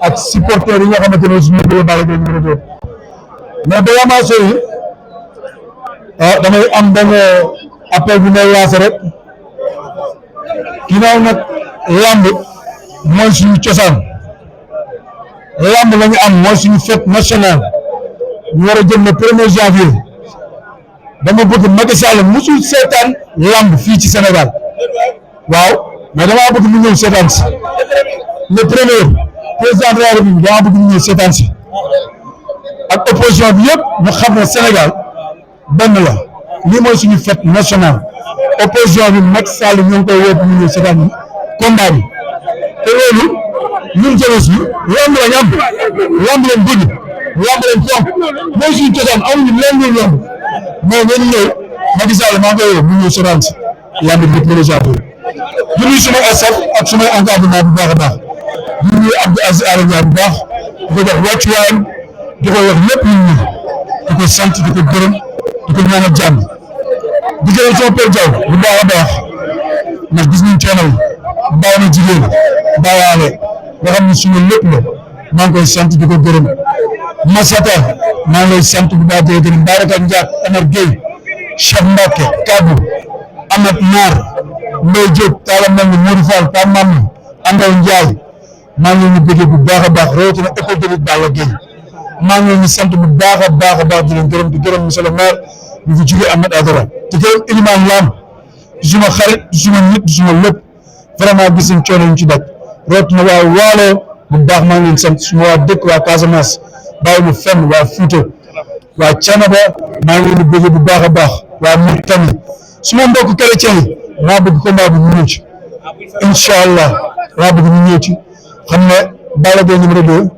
ak supporters yi nga xamante ne suñu bëgg Balla Gaye numéro 2 mais balaa maa sori damay am benn appel bu may lancé rek ginnaaw nag lamb mooy suñu cosaan lamb la ñu am mooy suñu fête nationale ñu war a jëm le 1er janvier dama bëgg Macky Sall musul seetaan lamb fii ci Sénégal waaw mais damaa bëgg mu ñëw seetaan si le premier président de la République damaa bëgg mu ñëw seetaan si ak opposition bi yëpp ñu xam ne Sénégal benn la lii mooy suñu fête nationale opposition bi Macky Sall ñoo ngi koy woo mu ñëw seetaan combat bi te loolu ñun jeunesse bi lamb lañ am lamb lañ bëgg lamb lañ fonk mooy suñu cosaan amuñu leen lu lamb mais ngeen ñëw Macky Sall maa ngi koy woo mu ñëw seetaan si lamb bi le janvier di nuyu suma staff ak sumay encadrement bu baax a baax di nuyu Abdou Aziz Ala Ndiaye bu baax di ko jox wàccuwaayam di ko wax lépp nit ñi di ko sant di ko gërëm di ko ñaanal jàmm di gërëm sama Père Diaw bu baax a baax ndax gis nañ coono yi bàyyi na jigéen bàyyaale nga xam ne suñu lépp la maa ngi koy sant di ko gërëm Massata maa ngi lay sant bu baax di ko gërëm Baraka Ndiak Amar Gueye Cheikh Mbacke Kabou Amath Naar Mbaye Diop Talla Mbengue Modou Fall Pape Mamadou Andaw Ndiaye maa ngi leen di bëgg bu baax a baax rawatina école de lutte Balla Gaye maa ngi leen di sant bu baax a baax di leen gërëm di gërëm monsieur le maire bi fi jógee Ahmed Adara di gërëm Elimane Lam di suma xarit di suma nit di suma lépp vraiment gis nañ coono ñu ci daj rawatina waa Waalo bu baax maa ngi leen sant suma waa dëkk waa Casamance bàyyi ma fenn waa Fouta waa Thiénaba maa ngi leen di bëgg bu baax a baax waa Mauritanie suma mbokk chrétien yi maa bëgg combat bi ñu ñëw ci incha allah maa bëgg ñu ñëw ci xam ne Balla Gaye numéro 2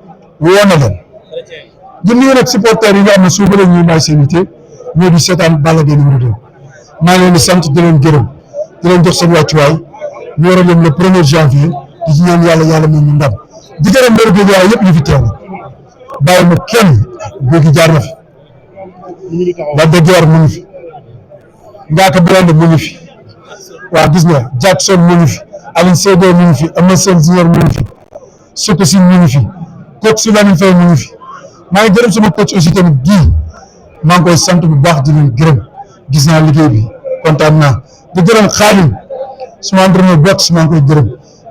woo na leen di nuyu nag supporters yi nga xam ne suba la ñuy may seen yitte ñoo di seetaan Balla Gaye numéro 2 maa ngi leen di sant di leen gërëm di leen jox seen wàccuwaay ñu war a dem le 1er janvier di ci ñaan yàlla may ñu ndam di gërëm mbir bi waaye yëpp ñu fi teew bàyyi ma kenn góor jaar na fi ba dëggeer mu ngi fi Ngaaka Blindé mu ngi fi waaw gis nga Jackson mu ngi fi Alioune Seydoux mu ngi fi Eumeu Sène Junior mu ngi fi Sokocine mu ngi fi coach Lamine Faye mu ngi fi maa ngi gërëm sama coach aussi tamit gii maa ngi koy sant bu baax di leen gërëm gis naa liggéey bi kontaan naa di gërëm Khadim suma entraîneur box maa ngi koy gërëm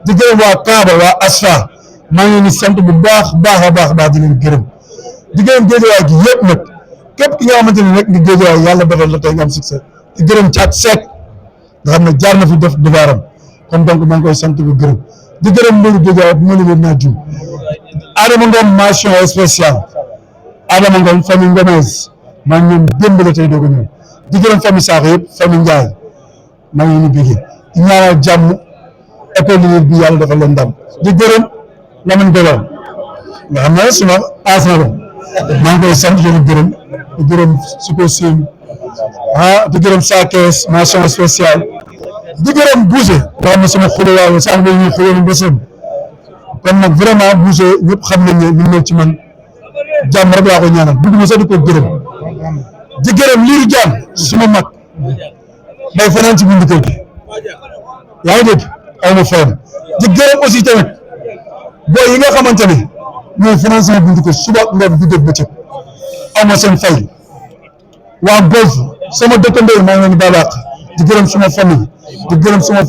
di gërëm waa Kaaba waa Asfa maa ngi leen di sant bu baax di leen gërëm di gërëm géejawaay gi yëpp nag képp ki nga xamante ne rek nga géejawaay yàlla defal la tey nga am succès di gërëm Thiat Seck nga xam ne jaar na fi def dubaaram kon donc maa ngi koy sant bu gërëm di gërëm mbiru géejawaay bu ma limee naa jum Adama Ngom mention spéciale Adama Ngom famille Ngomez maa ngi ñoom démb la tey doog a ñëw di gërëm famille Sakho yëpp famille Ndiaye maa ngi leen di bëggee di ñaanal jàmm école de bi yàlla dafa leen ndam di gërëm Lamine Belal nga xam ne suma ancien la maa ngi koy sant di gërëm di gërëm Suko Sim di gërëm Sa Kees mention spéciale di gërëm Bousse nga xam ne sama xule waaw sax ba ñuy xule mbësëm kon nag vraiment Bousse ñëpp xam nañ ne li mel ci man jàmm rek laa ko ñaanal bëgg ma sax di ko gërëm di gërëm Liiru Jaan suma mag day fanaan ci buntu kër gi yaa ngi dégg aw ma fayam di gërëm aussi tamit booy yi nga xamante ne ñooy fanaan sama buntu kër suba ngoon guddeeg bëccëg aw ma seen fay waa golf sama dëkkandoo maa ngi leen di baax di gërëm suma famille di gërëm suma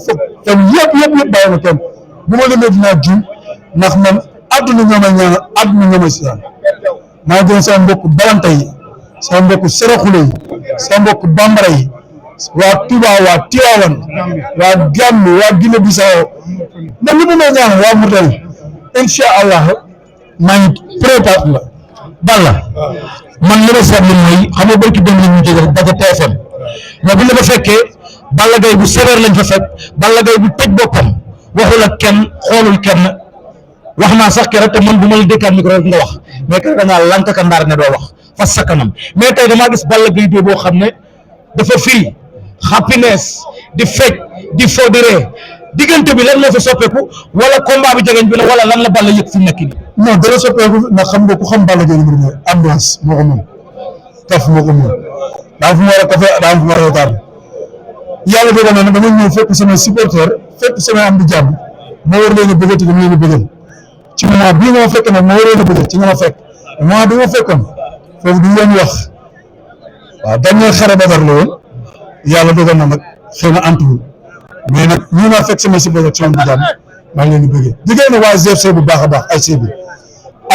famille yëpp bàyyi ma kenn bu ma limee dinaa juum ndax man àdduna ñoo may ñaanal àdduna ñoo may siyaar maa ngi gërëm sama mbokk balanta yi sama mbokk seraxule yi sama mbokk bambara yi waa Touba waa Tivaouane waa Gambie waa Guinée Bissau man li mu may ñaanal waa Mauritanie incha allah maa ngi préparé la Balla man li ma seetlu mooy xam nga barki dem lañ ñu jóge daga TFM mais bu la fa fekkee Balla Gaye bu sévère lañ fa fekk Balla Gaye bu tëj boppam waxul ak kenn xoolul kenn wax naa sax keroog te man bu ma la dékkaat micro rek nga wax mais keroog da ngaa lank ka ndaar ne doo wax fas sa kanam mais tey damaa gis Balla Gaye boo xam ne dafa firi happiness di fecc di fo di ree diggante bi lan moo fa soppeeku wala combat bi jegeñ bi la wala lan la Balla yëg fi mu nekk nii. non dara soppeeku ndax xam nga ku xam Balla Gaye numéro 2 ambiance moo ko moom kaf moo ko moom daa fu mu war a kafe daa fu mu war a retard yàlla dogal na dama ñëw fekk sama supporter fekk sama am di jàmm ma war leen a bëggati dama leen a bëggal ci moment bii nga ma fekk nag ma waroon a bëgg ci nga ma fekk moment bi ma fekkoon foofu du yoon wax waaw dernier xare Badar la woon yàlla dogal na nag xëy na antuwul mais nag ñii naa fekk sama si bëgg ci di jàmm maa ngi leen di bëggee jigéen na waa GFC bu baax a baax ASC bi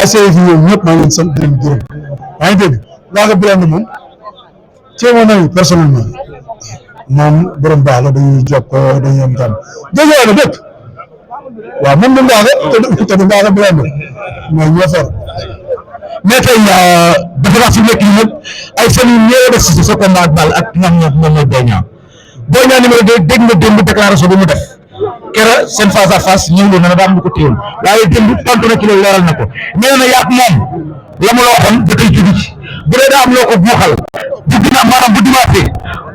ASC yi fi ñëw ñëpp maa ngi leen sant di leen gërëm maa ngi dégg ngaa ko Birame moom ceemoon nañu personnellement moom borom baax la dañuy jokkoo dañuy am jàmm dégg nga dëkk waaw moom du Ngaka te du Ngaka Birame mooy ñoo for mais tey dafa wax fi nekk nii nag ay fan yu néew des si sa combat bal ak ñoom moom mooy Boy Niang numéro 2 dégg nga démb déclaration bi mu def kera seen face à face ñëw na ne daa am lu ko téyewoon waaye démb tontu na ci loolu leeral na ko nee na yaak moom la mu la waxoon da koy jugu ci bu dee daa am loo ko buuxal bu dina maanaam bu dimanche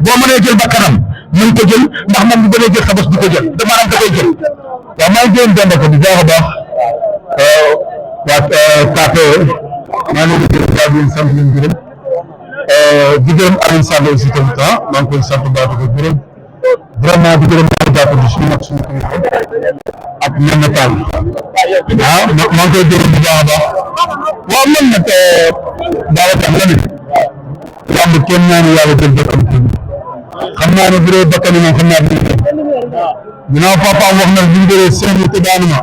boo mënee jël ba kanam mën ko jël ndax moom bu mënee jël sa bos du ko jël da maanaam da koy jël waaw maa ngi gën dend ko bu baax a baax waa KPE maa ngi leen di gërëm sant leen gërëm di gërëm Alioune Sall aussi tamit maa ngi koy sant baax di ko gërëm vraiment di gërëm maa ngi jàppale suñu mag suñu kilifa ak ñenn taal maa ngi koy gërëm bu baax a baax waaw man nag daaw tax la nit lamb kenn ñaanu yàlla jël bakkan xam naa ne bu dee bakkan yi moom xam naa dina ginnaaw papa wax na bu ñu jëlee 5 minutes daanu ma